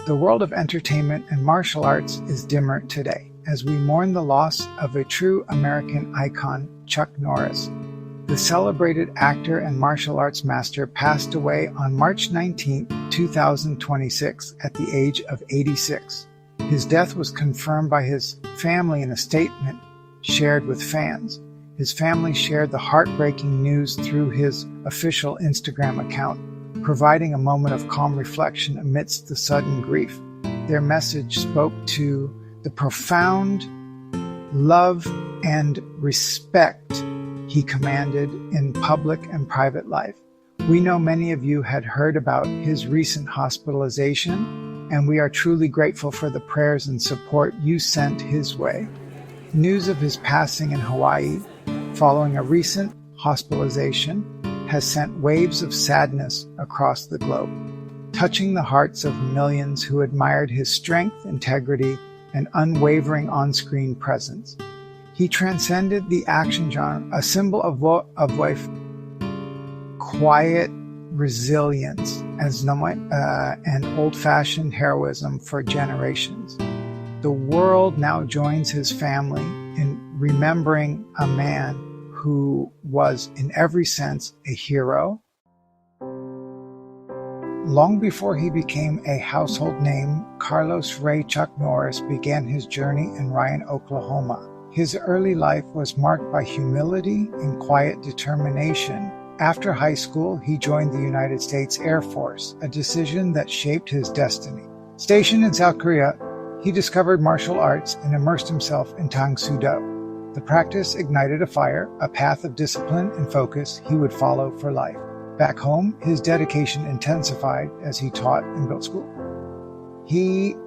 The world of entertainment and martial arts is dimmer today, as we mourn the loss of a true American icon, Chuck Norris. The celebrated actor and martial arts master passed away on March 19, 2026, at the age of 86. His death was confirmed by his family in a statement shared with fans. His family shared the heartbreaking news through his official Instagram account, providing a moment of calm reflection amidst the sudden grief. Their message spoke to the profound love and respect he commanded in public and private life. We know many of you had heard about his recent hospitalization, and we are truly grateful for the prayers and support you sent his way. News of his passing in Hawaii, following a recent hospitalization, has sent waves of sadness across the globe, touching the hearts of millions who admired his strength, integrity, and unwavering on-screen presence. He transcended the action genre, a symbol of life, quiet resilience, and old-fashioned heroism for generations. The world now joins his family in remembering a man who was, in every sense, a hero. Long before he became a household name, Carlos Ray Chuck Norris began his journey in Ryan, Oklahoma. His early life was marked by humility and quiet determination. After high school, he joined the United States Air Force, a decision that shaped his destiny. Stationed in South Korea, he discovered martial arts and immersed himself in Tang Soo Do. The practice ignited a fire, a path of discipline and focus he would follow for life. Back home, his dedication intensified as he taught and built school. He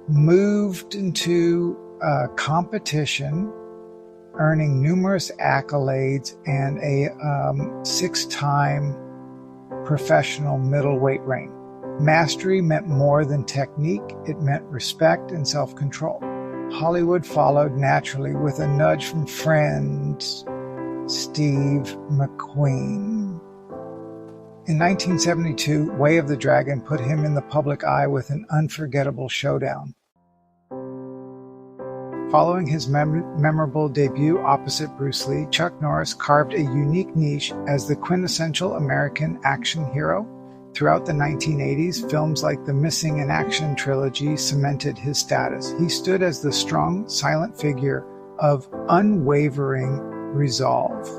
moved into competition, earning numerous accolades and a 6-time professional middleweight reign. Mastery meant more than technique, it meant respect and self-control. Hollywood followed naturally with a nudge from friend Steve McQueen. In 1972, Way of the Dragon put him in the public eye with an unforgettable showdown. Following his memorable debut opposite Bruce Lee, Chuck Norris carved a unique niche as the quintessential American action hero. Throughout the 1980s, films like the Missing in Action trilogy cemented his status. He stood as the strong, silent figure of unwavering resolve.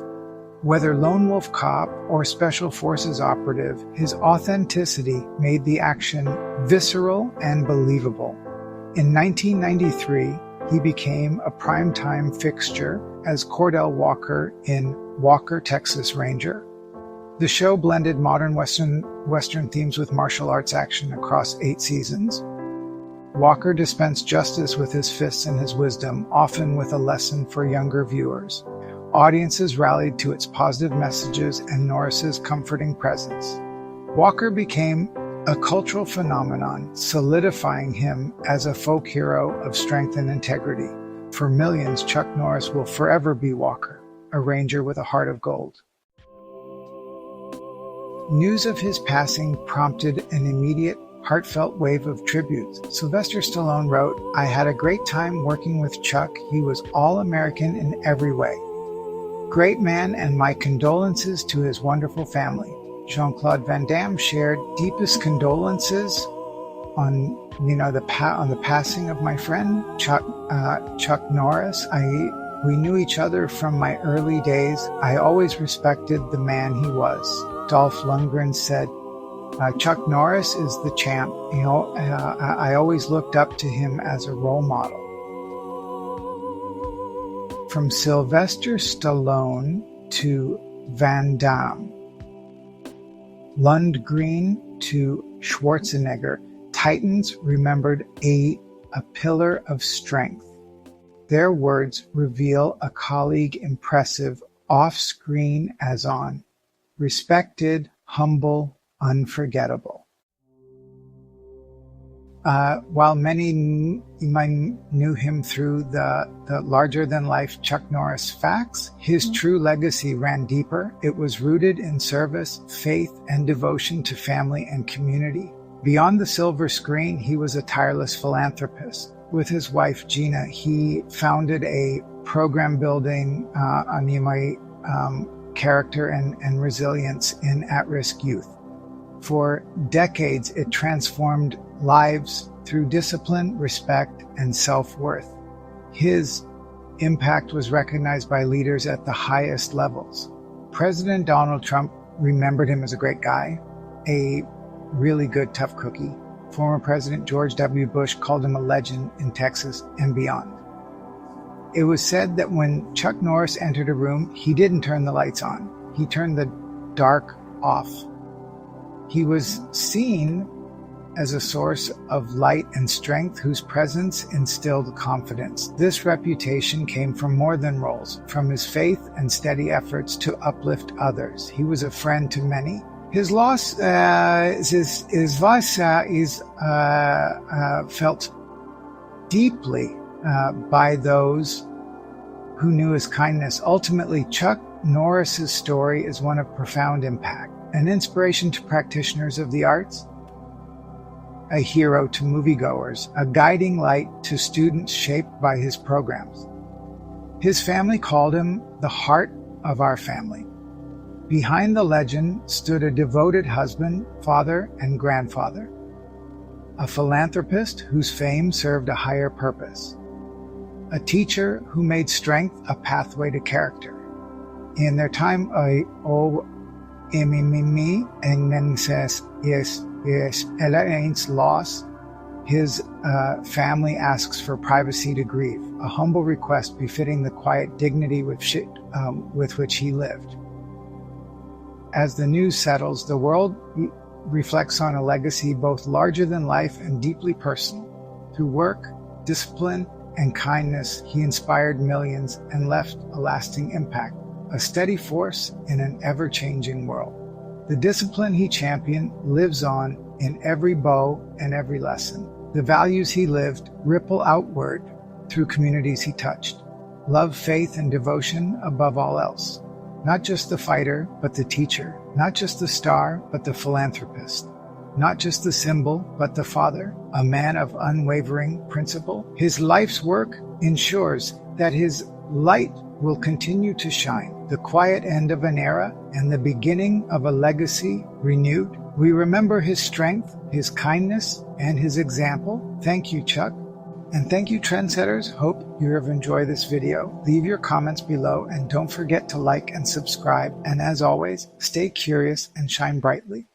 Whether lone wolf cop or special forces operative, his authenticity made the action visceral and believable. In 1993, he became a primetime fixture as Cordell Walker in Walker, Texas Ranger. The show blended modern Western themes with martial arts action across 8 seasons. Walker dispensed justice with his fists and his wisdom, often with a lesson for younger viewers. Audiences rallied to its positive messages and Norris's comforting presence. Walker became a cultural phenomenon, solidifying him as a folk hero of strength and integrity. For millions, Chuck Norris will forever be Walker, a ranger with a heart of gold. News of his passing prompted an immediate, heartfelt wave of tributes. Sylvester Stallone wrote, "I had a great time working with Chuck. He was all-American in every way. Great man, and my condolences to his wonderful family." Jean-Claude Van Damme shared deepest condolences on the passing of my friend Chuck Norris. We knew each other from my early days. I always respected the man he was. Dolph Lundgren said, "Chuck Norris is the champ. I always looked up to him as a role model." From Sylvester Stallone to Van Damme, Lundgren to Schwarzenegger, Titans remembered a pillar of strength. Their words reveal a colleague impressive off-screen as on. Respected, humble, unforgettable. While many knew him through the larger-than-life Chuck Norris facts, his true legacy ran deeper. It was rooted in service, faith, and devotion to family and community. Beyond the silver screen, he was a tireless philanthropist. With his wife, Gina, he founded a program building character and resilience in at-risk youth. For decades, it transformed lives through discipline, respect, and self-worth. His impact was recognized by leaders at the highest levels. President Donald Trump remembered him as a great guy, a really good tough cookie. Former President George W. Bush called him a legend in Texas and beyond. It was said that when Chuck Norris entered a room, he didn't turn the lights on. He turned the dark off. He was seen as a source of light and strength whose presence instilled confidence. This reputation came from more than roles, from his faith and steady efforts to uplift others. He was a friend to many. His loss is felt deeply by those who knew his kindness. Ultimately, Chuck Norris's story is one of profound impact, an inspiration to practitioners of the arts, a hero to moviegoers, a guiding light to students shaped by his programs. His family called him the heart of our family. Behind the legend stood a devoted husband, father, and grandfather, a philanthropist whose fame served a higher purpose, a teacher who made strength a pathway to character. In their time loss, his family asks for privacy to grieve, a humble request befitting the quiet dignity with which he lived. As the news settles, the world reflects on a legacy both larger than life and deeply personal. Through work, discipline, and kindness, he inspired millions and left a lasting impact, a steady force in an ever-changing world. The discipline he championed lives on in every bow and every lesson. The values he lived ripple outward through communities he touched. Love, faith, and devotion above all else. Not just the fighter, but the teacher. Not just the star, but the philanthropist. Not just the symbol, but the father, a man of unwavering principle. His life's work ensures that his light will continue to shine, the quiet end of an era and the beginning of a legacy renewed. We remember his strength, his kindness, and his example. Thank you, Chuck. And thank you, trendsetters. Hope you have enjoyed this video. Leave your comments below and don't forget to like and subscribe. And as always, stay curious and shine brightly.